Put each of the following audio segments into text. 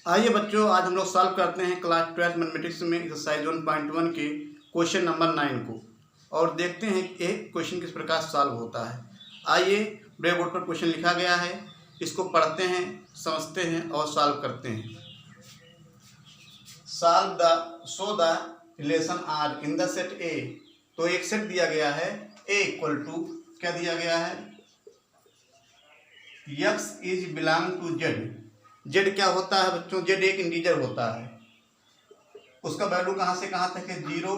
आइए बच्चों, आज हम लोग सॉल्व करते हैं क्लास 12 मैथमेटिक्स में एक्सरसाइज 1.1 के क्वेश्चन नंबर 9 को और देखते हैं कि एक क्वेश्चन किस प्रकार सॉल्व होता है। आइए, ब्लैक बोर्ड पर क्वेश्चन लिखा गया है, इसको पढ़ते हैं, समझते हैं और सॉल्व करते हैं। Show the relation R in the set A. तो एक सेट दिया गया है ए इक्वल टू क्या दिया गया है, X is belong to Z. Z क्या होता है बच्चों? जेड एक इंटीजर होता है, उसका वैल्यू कहाँ से कहाँ तक है? 0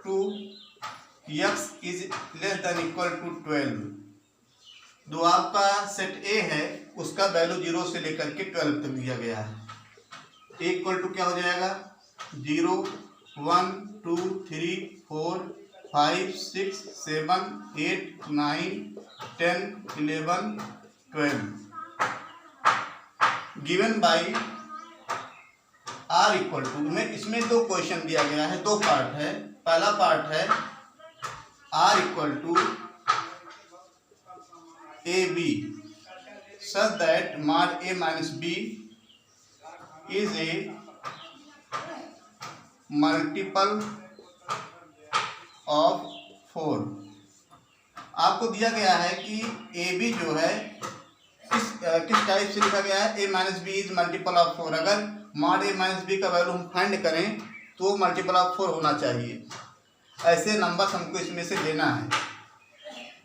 to X is less than equal to 12। जो आपका सेट ए है उसका वैल्यू 0 से लेकर के 12 तक दिया गया है। ए इक्वल टू क्या हो जाएगा? 0 1 2 3 4 5 6 7 8 9 10 11 12 given by R equal to में। इसमें दो क्वेश्चन दिया गया है, दो पार्ट है। पहला पार्ट है R equal to A B such that mod A minus B is a multiple of 4। आपको दिया गया है कि ए बी जो है किस टाइप से लिखा गया है? A minus B is multiple of 4। अगर मॉड ए माइनस बी का वैल्यू हम फाइंड करें तो मल्टीपल ऑफ 4 होना चाहिए। ऐसे नंबर हमको इसमें से लेना है।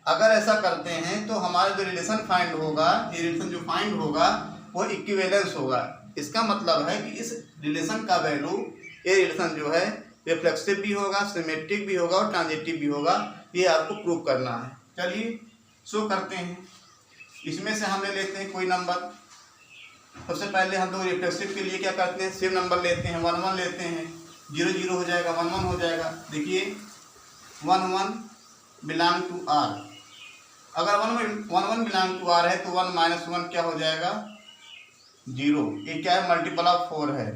अगर ऐसा करते हैं तो हमारा जो रिलेशन फाइंड होगा, ये रिलेशन जो फाइंड होगा वो इक्विवेलेंस होगा। इसका मतलब है कि इस रिलेशन का वैल्यू, ये रिलेशन जो है रिफ्लेक्सिव भी होगा, सिमेट्रिक भी होगा और ट्रांजिटिव भी होगा। ये आपको प्रूव करना है। चलिए शो करते हैं। इसमें से हम ले लेते हैं कोई नंबर। सबसे पहले हम लोग रिफ्लेक्सिव के लिए क्या करते हैं? सेम नंबर लेते हैं, 1 1 लेते हैं। 0 0 हो जाएगा, 1 1 हो जाएगा। देखिए 1 1 बिलोंग टू आर। अगर 1 1 बिलोंग टू आर है तो 1 माइनस 1 क्या हो जाएगा? 0। ये क्या है? मल्टीपल ऑफ 4 है।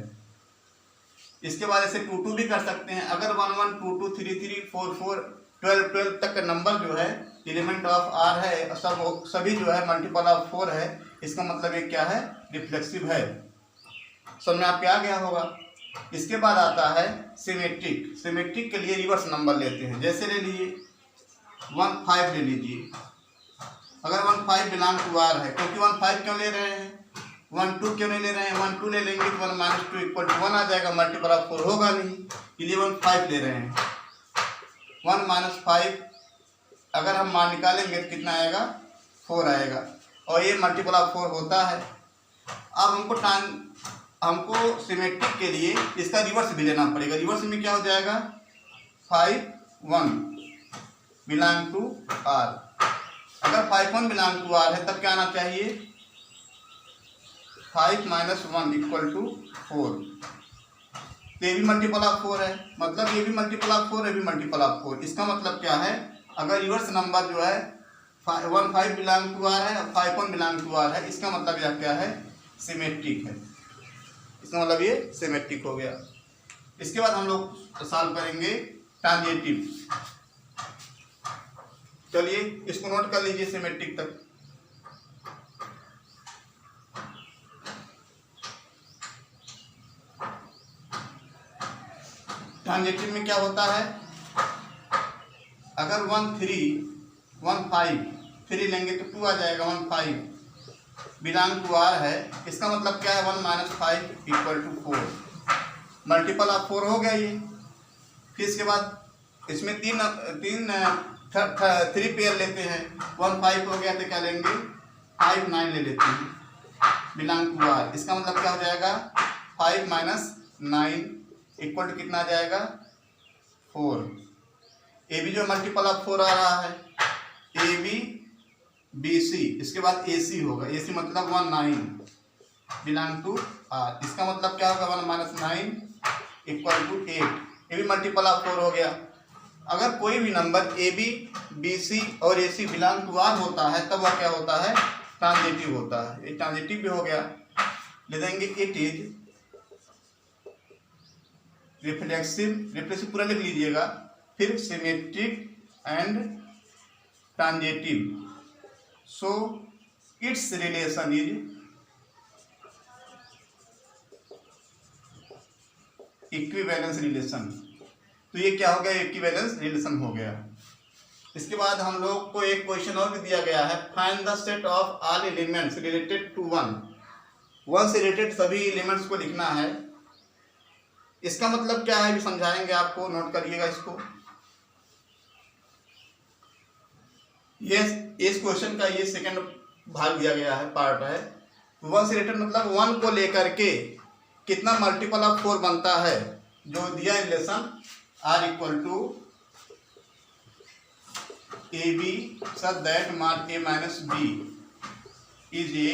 इसके बाद ऐसे 2 2 भी कर सकते हैं। अगर 1 1 2 2 3 3 4 4 12 12 तक का नंबर जो है एलिमेंट ऑफ आर है, सभी जो है मल्टीपल ऑफ 4 है। इसका मतलब ये क्या है? रिफ्लेक्सिव है। समझ में आपके आ गया होगा। इसके बाद आता है सिमेट्रिक। सिमेट्रिक के लिए रिवर्स नंबर लेते हैं। जैसे ले लीजिए 1 5 ले लीजिए। अगर 1 5 बिलोंग टू आर है, क्योंकि 1 5 क्यों ले रहे हैं? 1 2 क्यों नहीं ले रहे हैं? 1 2 ले लेंगे तो 1 माइनस 2 इक्वल टू 1 आ जाएगा। मल्टीपल ऑफ 4 होगा नहीं, इसलिए 1 5 ले रहे हैं। 1 माइनस 5 अगर हम मान निकालेंगे तो कितना आएगा? 4 आएगा। और ये मल्टीपल ऑफ 4 होता है। अब हमको सिमेट्रिक के लिए इसका रिवर्स भी लेना पड़ेगा। रिवर्स में क्या हो जाएगा? 5 1 बिलोंग टू आर। अगर 5 1 बिलोंग टू आर है तब क्या आना चाहिए? 5 माइनस 1 इक्वल टू 4। ये भी मल्टीपल ऑफ 4 है, मतलब ये भी मल्टीपल ऑफ 4, ये भी मल्टीपल ऑफ 4। इसका मतलब क्या है? अगर रिवर्स नंबर जो है 1 5 बिलोंग टू आर है और 5 1 बिलोंग टू आर है, इसका मतलब यह क्या है? सिमेट्रिक है। इसका मतलब ये सिमेट्रिक हो गया। इसके बाद हम लोग सॉल्व करेंगे ट्रांजिटिव। चलिए इसको नोट कर लीजिए सिमेट्रिक तक। ट्रांजिटिव में क्या होता है? अगर 1 3 1 5 3 लेंगे तो 2 आ जाएगा। 1 5 बिलोंग टू आर है, इसका मतलब क्या है? 1 minus 5 equal to 4। Multiple of 4 हो गया ये। फिर इसके बाद इसमें 3 पेयर लेते हैं। 1 5 हो गया तो क्या लेंगे? 5 9 ले लेते हैं बिलोंग टू आर। इसका मतलब क्या हो जाएगा? 5 माइनस 9 इक्वल टू कितना आ जाएगा? 4। ए बी जो मल्टीपल ऑफ 4 आ रहा है, ए बी बी सी। इसके बाद ए सी होगा। ए सी मतलब 1 9 बिलोंग टू आर। इसका मतलब क्या होगा? 1 माइनस 9 इक्वल टू 8। ये भी मल्टीपल ऑफ 4 हो गया। अगर कोई भी number A B B C और A C belong to R होता है तब वह क्या होता है? ट्रांजिटिव होता है। ये ट्रांजिटिव भी हो गया। ले देंगे इट इज रिफ्लेक्सिव। रिफ्लेक्सिव पूरा लिख लीजिएगा। फिर symmetric and transitive. So it's relation is equivalence relation. तो ये क्या हो गया, इक्विवेलेंस रिलेशन हो गया। इसके बाद हम लोग को एक क्वेश्चन और भी दिया गया है, find the set of all elements related to one से रिलेटेड सभी एलिमेंट्स को लिखना है। इसका मतलब क्या है भी समझाएंगे आपको, नोट करिएगा इसको। ये इस क्वेश्चन का ये सेकंड भाग दिया गया है, पार्ट है। वन से रिलेटेड मतलब वन को लेकर के कितना मल्टीपल ऑफ 4 बनता है, जो दिया relation R equal to A B such that मार्क A minus B is a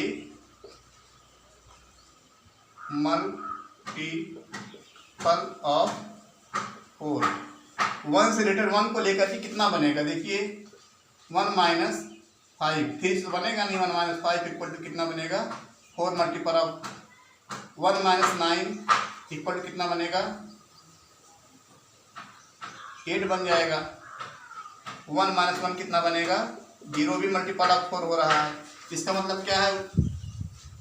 multiple of 4। One से रिलेटेड वन को लेकर के कितना बनेगा, देखिए 1 माइनस 5, 3 से बनेगा नहीं, 1 माइनस 5 इक्वल टू कितना बनेगा 4 multiple of 1 minus 9 equal to कितना बनेगा 8 बन जाएगा। 1 माइनस 1 कितना बनेगा 0, भी मल्टीपल ऑफ 4 हो रहा है। इसका मतलब क्या है,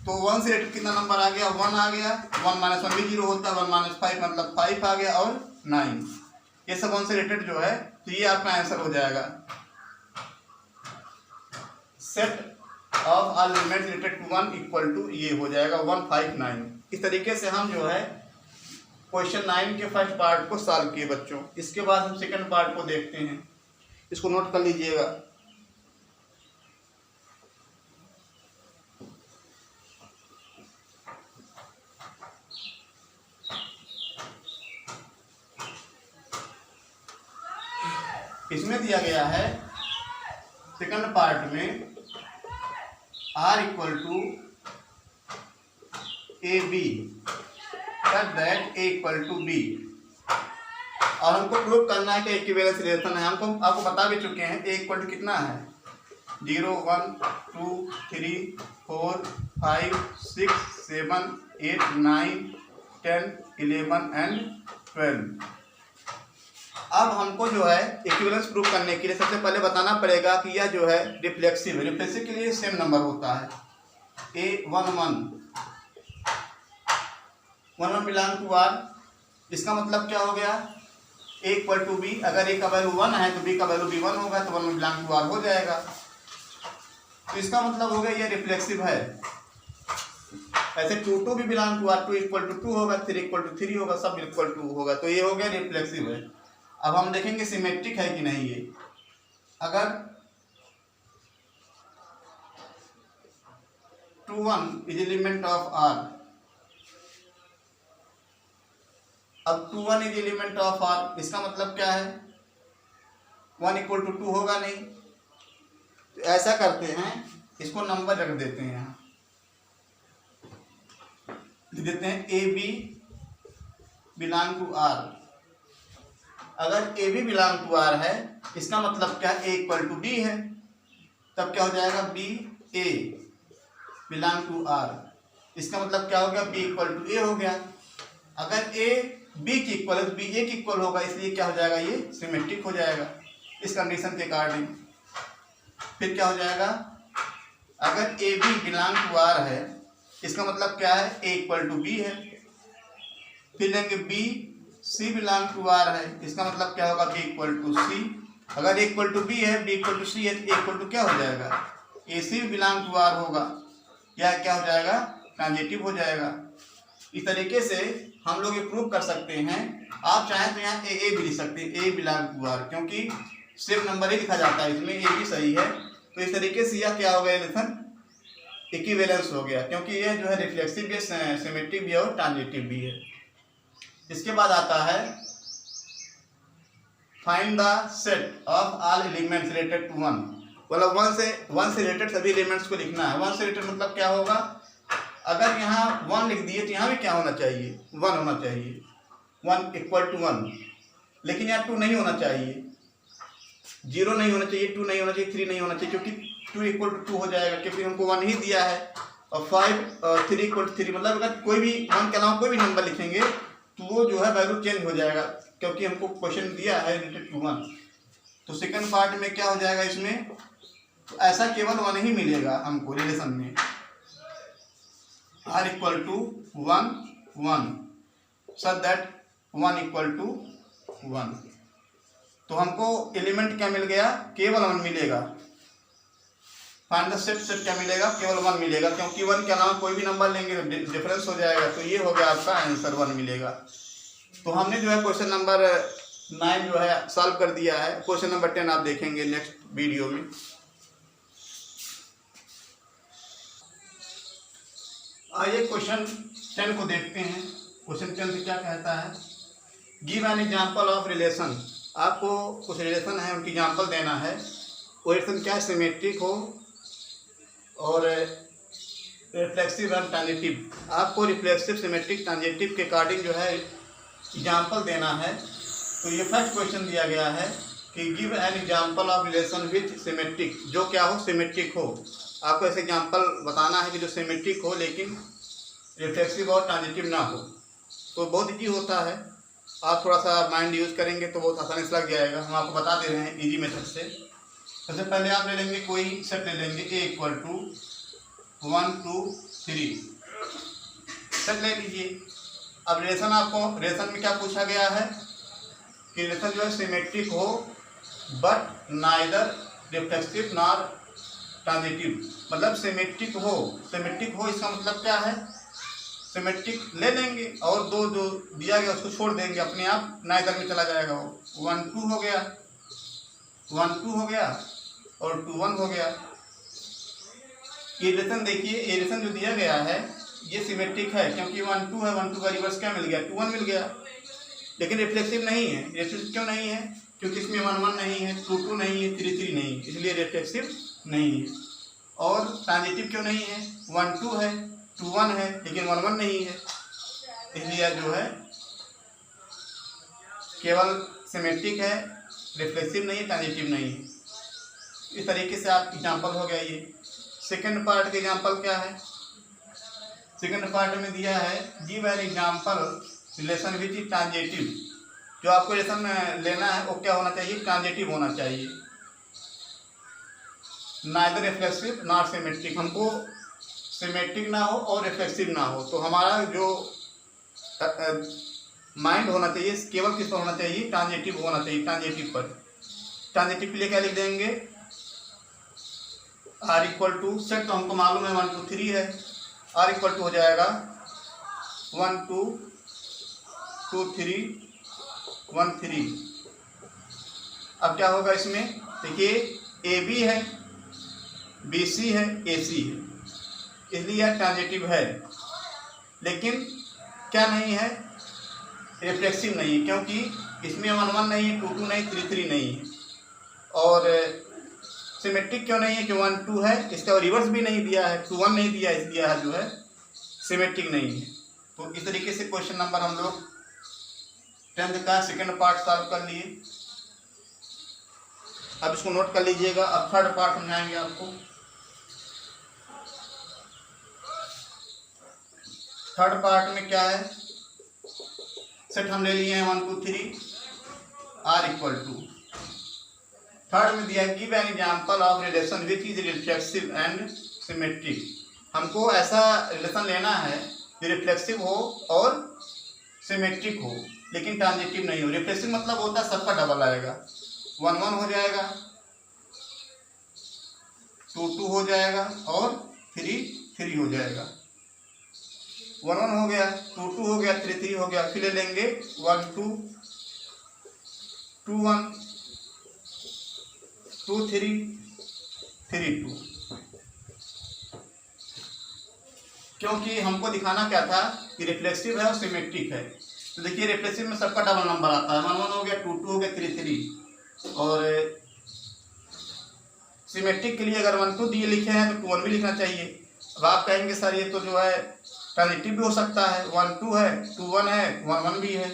तो 1 से रिलेटेड कितना नंबर आ गया 1 आ गया, 1 माइनस 1 भी 0 होता है, 1 माइनस 5 मतलब 5 आ गया और 9। ये सब 1 से रिलेटेड जो है, तो ये आपका आंसर हो जाएगा। Set of all elements related to 1 equal to ये हो जाएगा 159। इस तरीके से हम जो है क्वेश्चन 9 के फर्स्ट पार्ट को सॉल्व किए बच्चों। इसके बाद हम सेकंड पार्ट को देखते हैं, इसको नोट कर लीजिएगा। इसमें दिया गया है सेकंड पार्ट में R equal to A B such that A equal to B, और हमको प्रूव करना है कि इक्विवेलेंस रिलेशन है। हमको आपको बता भी चुके हैं ए इक्वल टू कितना है 0 1 2 3 4 5 6 7 8 9 10 11 एंड 12। अब हमको जो है इक्विवेलेंस प्रूव करने के लिए सबसे पहले बताना पड़ेगा कि यह जो है रिफ्लेक्सिव है। रिफ्लेक्सिव के लिए सेम नंबर होता है A 1 1 बिलोंग टू R। इसका मतलब क्या हो गया A इक्वल टू बी, अगर A का वैल्यू 1 है तो B का वैल्यू भी 1 होगा, तो 1 बिलोंग टू R हो जाएगा। तो इसका मतलब हो गया ये रिफ्लेक्सिव है। ऐसे 2 2 भी belong to R, 2 equal to 2 होगा, 3 इक्वल टू 3 होगा, सब इक्वल टू होगा, तो ये हो गया रिफ्लेक्सिव है। अब हम देखेंगे सिमेट्रिक है कि नहीं ये। अगर 2 1 इज एलिमेंट ऑफ R, अब 2 1 इज एलिमेंट ऑफ R, इसका मतलब क्या है 1 इक्वल टू 2 होगा नहीं। तो ऐसा करते हैं, इसको नंबर रख देते हैं, यहाँ लिख देते हैं A B belong to R। अगर A B belong to R है, इसका मतलब क्या ए इक्वल टू बी है, तब क्या हो जाएगा B A belong to R। इसका मतलब क्या हो गया बी इक्वल टू ए हो गया। अगर ए बी की इक्वल है तो बी ए की इक्वल होगा, इसलिए क्या हो जाएगा ये सिमेट्रिक हो जाएगा इस कंडीशन के अकॉर्डिंग। फिर क्या हो जाएगा, अगर A B belong to R है, इसका मतलब क्या है ए इक्वल टू बी है। फिर लेंगे B C belong to R है, इसका मतलब क्या होगा बी इक्वल टू सी। अगर ए इक्वल टू बी है, बी इक्वल टू सी है, तो ए इक्वल टू क्या हो जाएगा ए सी बिलोंग टू R होगा, या क्या हो जाएगा ट्रांजिटिव हो जाएगा। इस तरीके से हम लोग ये प्रूव कर सकते हैं। आप चाहें तो यहाँ ए भी लिख सकते हैं, ए बिलोंग टू R, क्योंकि सिर्फ नंबर ही लिखा जाता है, इसमें ए भी सही है। तो इस तरीके से यह क्या हो गया रिलेशन इक्विवेलेंस हो गया, क्योंकि यह जो है रिफ्लेक्सिव भी है, सिमेट्रिक भी है और ट्रांजिटिव भी है। इसके बाद आता है find the set of all elements related to 1, मतलब 1 से रिलेटेड सभी एलिमेंट्स को लिखना है। 1 से रिलेटेड मतलब क्या होगा, अगर यहाँ 1 लिख दिए तो यहाँ भी क्या होना चाहिए 1 होना चाहिए, 1 इक्वल टू 1। लेकिन यहाँ 2 नहीं होना चाहिए, 0 नहीं होना चाहिए, 2 नहीं होना चाहिए, 3 नहीं होना चाहिए, क्योंकि 2 इक्वल टू 2 हो जाएगा, क्योंकि हमको 1 ही दिया है। और 5 और 3 इक्वल टू 3, मतलब अगर कोई भी 1 के अलावा कोई भी नंबर लिखेंगे तो वो जो है वैल्यू चेंज हो जाएगा, क्योंकि हमको क्वेश्चन दिया है रिलेटेड टू 1। तो सेकंड पार्ट में क्या हो जाएगा इसमें, तो ऐसा केवल 1 ही मिलेगा हमको रिलेशन में, R equal to 1 1 such that 1 equal to 1। तो हमको एलिमेंट क्या मिल गया, केवल 1 मिलेगा। फाइंड द सेट, सेट क्या मिलेगा, केवल 1 मिलेगा, क्योंकि 1 के अलावा कोई भी नंबर लेंगे तो डिफरेंस हो जाएगा। तो ये हो गया आपका आंसर, 1 मिलेगा। तो हमने जो है क्वेश्चन नंबर 9 जो है सॉल्व कर दिया है। क्वेश्चन नंबर 10 आप देखेंगे नेक्स्ट वीडियो में। आइए क्वेश्चन 10 को देखते हैं। क्वेश्चन 10 से क्या कहता है, give an example of relation. आपको कुछ रिलेशन है उनकी एग्जाम्पल देना है। वो रिलेशन क्या, सिमेट्रिक हो और रिफ्लेक्सिव एंड ट्रांजिटिव। आपको रिफ्लेक्सिव, सिमेट्रिक, ट्रांजिटिव के अकॉर्डिंग जो है एग्जाम्पल देना है। तो ये फर्स्ट क्वेश्चन दिया गया है कि give an example of relation which symmetric, जो क्या हो, सिमेट्रिक हो। आपको ऐसे एग्जाम्पल बताना है कि जो सिमेट्रिक हो लेकिन रिफ्लेक्सिव और ट्रांजिटिव ना हो। तो बहुत ईजी होता है, आप थोड़ा सा माइंड यूज करेंगे तो बहुत आसानी से लग जाएगा। हम आपको बता दे रहे हैं इजी मेथड से। सबसे पहले आप ले लेंगे, कोई सेट ले लेंगे, ए इक्वल टू 1 2 3 सेट ले लीजिए। अब रिलेशन, आपको रिलेशन में क्या पूछा गया है कि रिलेशन जो है सिमेट्रिक हो but neither reflexive nor transitive. मतलब सिमेट्रिक हो, सिमेट्रिक हो इसका मतलब क्या है, सिमेट्रिक ले लेंगे और दो जो दिया गया उसको छोड़ देंगे, अपने आप नाइदर में चला जाएगा। वो 1 2 हो गया, 1 2 हो गया और 2 1 हो गया। ये रिलेशन देखिए, ये रिलेशन जो दिया गया है ये सिमेट्रिक है, क्योंकि 1 2 है, 1 2 का रिवर्स क्या मिल गया, 2 1 मिल गया। लेकिन रिफ्लेक्सिव नहीं है। रिफ्लेक्सिव क्यों नहीं है, क्योंकि इसमें 1 1 नहीं है, 2 2 नहीं है, 3 3 नहीं है, इसलिए रिफ्लेक्सिव नहीं है। और ट्रांजिटिव क्यों नहीं है, 1 2 है, 2 1 है, लेकिन 1 1 नहीं है, इसलिए जो है केवल सिमेट्रिक है, रिफ्लेक्सिव नहीं है, ट्रांजिटिव नहीं है। इस तरीके से आप एग्जाम्पल हो गया ये। सेकंड पार्ट का एग्जाम्पल क्या है, सेकंड पार्ट में दिया है give an example relation which is transitive. जो आपको रिलेशन लेना है वो क्या होना चाहिए, ट्रांजिटिव होना चाहिए, नाइदर रिफ्लेक्सिव नॉट सिमेट्रिक। हमको सिमेट्रिक ना हो और रिफ्लेक्सिव ना हो। तो हमारा जो माइंड होना चाहिए केवल किस पर होना चाहिए, ट्रांजिटिव होना चाहिए, ट्रांजिटिव पर। ट्रांजिटिव के लिए क्या लिख देंगे, आर इक्वल टू, सेट तो हमको मालूम है 1 2 3 है, आर इक्वल टू हो जाएगा 1 2 2 3 1 3। अब क्या होगा इसमें, देखिए ए बी है, बी सी है, ए सी है, इसलिए यह ट्रांजिटिव है। लेकिन क्या नहीं है, रिफ्लेक्सिव नहीं है, क्योंकि इसमें 1 1 नहीं है, 2 2 नहीं, 3 3 नहीं है। और सिमेट्रिक क्यों नहीं है कि 1 2 है, इसका रिवर्स भी नहीं दिया है, 2 1 नहीं दिया, इसलिए जो है सिमेट्रिक नहीं है। तो इस तरीके से क्वेश्चन नंबर हम लोग 10th का सेकंड पार्ट सॉल्व कर लिए। अब इसको नोट कर लीजिएगा। अब थर्ड पार्ट समझाएंगे आपको। थर्ड पार्ट में क्या है, सेट हम ले लिए हैं 1 2 3, आर इक्वल टू। थर्ड में दिया give an example of relation which is reflexive and symmetric. हमको ऐसा रिलेशन लेना है जो रिफ्लेक्सिव हो और सिमेट्रिक हो लेकिन ट्रांजिटिव नहीं हो। रिफ्लेक्सिव मतलब होता है सबका डबल आएगा, 1 1 हो जाएगा, 2 2 हो जाएगा और 3 3 हो जाएगा। 1 1 हो गया, 2 2 हो गया, 3 3 हो गया। फिर ले लेंगे 1 2 2 1 2 3 3 2, क्योंकि हमको दिखाना क्या था कि रिफ्लेक्सिव है और सिमेट्रिक है। तो देखिए रिफ्लेक्सिव में सबका डबल नंबर आता है, 1 1 हो गया, 2 2 हो गया, 3 3। और सिमेट्रिक के लिए अगर 1 2 दिए लिखे हैं तो 2 1 भी लिखना चाहिए। अब आप कहेंगे सर ये तो जो है ट्रांजिटिव भी हो सकता है, 1 2 है, 2 1 है, 1 1 भी है।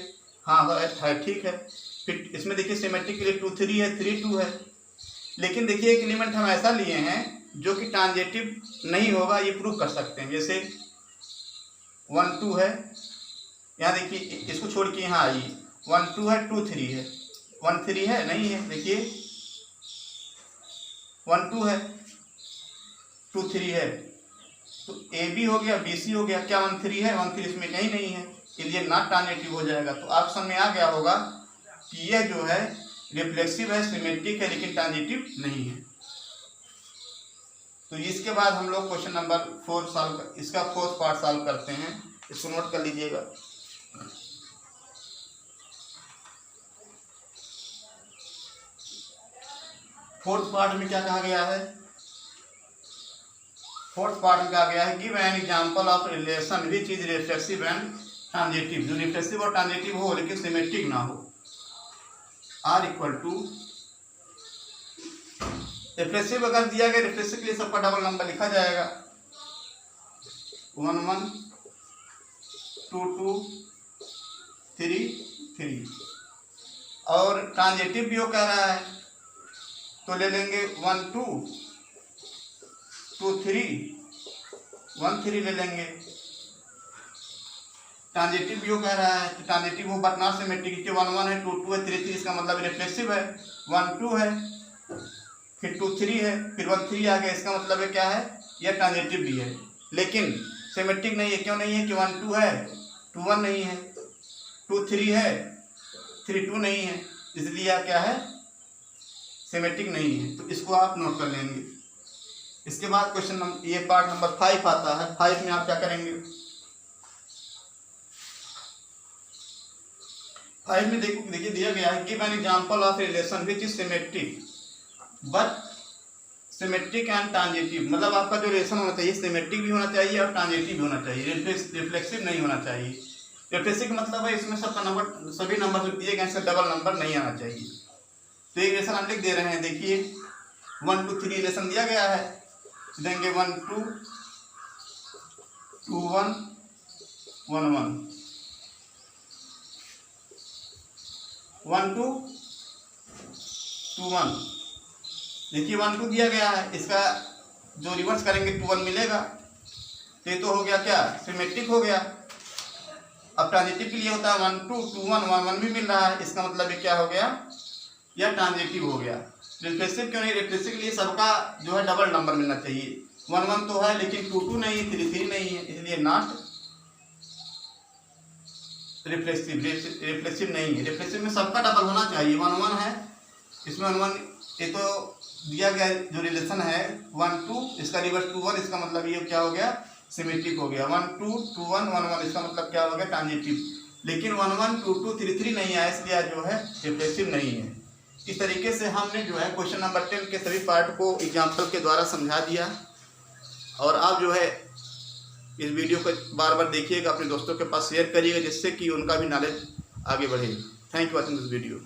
हाँ है, ठीक है। फिर इसमें देखिए सिमेट्रिक के लिए 2 3 है, 3 2 है। लेकिन देखिए एक एलिमेंट हम ऐसा लिए हैं जो कि ट्रांजिटिव नहीं होगा, ये प्रूव कर सकते हैं। जैसे 1 2 है, यहाँ देखिए इसको छोड़ के यहाँ आइए, 1 2 है, 2 3 है, 1 3 है, नहीं है। देखिए 1 2 है, 2 3 है, तो ए बी हो गया, बी सी हो गया। क्या 1 3 है, 1 3 इसमें कहीं नहीं है, के लिए नॉट ट्रांजिटिव हो जाएगा। तो आप समझ में आ गया होगा कि यह जो है रिफ्लेक्सिव है, सिमेट्रिक है, लेकिन ट्रांजिटिव नहीं है। तो इसके बाद हम लोग क्वेश्चन नंबर 4 सॉल्व, इसका फोर्थ पार्ट सॉल्व करते हैं, इसको नोट कर लीजिएगा। फोर्थ पार्ट में क्या कहा गया है? फोर्थ पार्ट में कहा गया है give an example of relation which is reflexive and transitive, जो रिफ्लेक्सिव और ट्रांजिटिव हो लेकिन सिमेट्रिक ना हो। आर इक्वल टू रिफ्लेक्सिव अगर दिया गया, रिफ्लेक्सिव के लिए सबका डबल नंबर लिखा जाएगा 1 1 2 2 3 3, और ट्रांजिटिव भी वो कह रहा है तो ले लेंगे 1 2 2 3 1 3 ले लेंगे। ट्रांजिटिव भी वो कह रहा है तो ट्रांजिटिव वो बट नॉट सिमेट्रिक, 1 1 है 2 2 है 3 3, इसका मतलब रिफ्लेक्सिव है। 1 2 है फिर 2 3 है फिर 1 3 आ गया, इसका मतलब है क्या है? यह ट्रांजिटिव भी है लेकिन सिमेट्रिक नहीं है। क्यों नहीं है? कि 1 2 है 2 1 नहीं है, 2 3 है 3 2 नहीं है, इसलिए यह क्या है? सिमेट्रिक नहीं है। तो इसको आप नोट कर लेंगे। इसके बाद क्वेश्चन नंबर, ये पार्ट नंबर 5 आता है। 5 में आप क्या करेंगे? 5 में देखिए दिया गया है give an example of relation which is symmetric but symmetric and transitive, मतलब आपका जो रिलेशन होना चाहिए सिमेट्रिक भी होना चाहिए और ट्रांजिटिव भी होना चाहिए, रिफ्लेक्सिव नहीं होना चाहिए। रिफ्लेक्सिव मतलब है इसमें सबका नंबर, सभी नंबर जो दिए गए हैं डबल नंबर नहीं आना चाहिए। तो एक रिलेशन हम लिख दे रहे हैं, देखिए 1 2 3 रिलेशन दिया गया है, देंगे 1 2 2 1 1 1 1 2 2 1। देखिए 1 2 दिया गया है, इसका जो रिवर्स करेंगे 2 1 मिलेगा, तो ये तो हो गया क्या? सिमेट्रिक हो गया। अब ट्रांजिटिव के लिए होता है 1 2 2 1 1 1 भी मिल रहा है, इसका मतलब ये क्या हो गया? यह ट्रांजिटिव हो गया। रिफ्लेक्सिव क्यों नहीं? रिफ्लेक्सिव के लिए सबका जो है डबल नंबर मिलना चाहिए। 1 1 तो है लेकिन 2 2 नहीं है, 3 3 नहीं है, इसलिए नॉट रिफ्लेक्सिव। रिफ्लेक्सिव नहीं है। रिफ्लेक्सिव में सबका डबल होना चाहिए। 1 1 है, इसमें 1 1 ये तो दिया गया जो रिलेशन है 1 2, इसका रिवर्स 2 1, इसका मतलब ये क्या हो गया? सिमेट्रिक हो गया। 1 2 2 1 1 1, इसका मतलब क्या हो गया? ट्रांजिटिव। लेकिन 1 1 2 2 3 3 नहीं आया, इसलिए जो है रिफ्लेक्सिव नहीं है। इस तरीके से हमने जो है क्वेश्चन नंबर 10 के सभी पार्ट को एग्जाम्पल के द्वारा समझा दिया। और आप जो है इस वीडियो को बार बार देखिएगा, अपने दोस्तों के पास शेयर करिएगा, जिससे कि उनका भी नॉलेज आगे बढ़े। Thank you watching this video.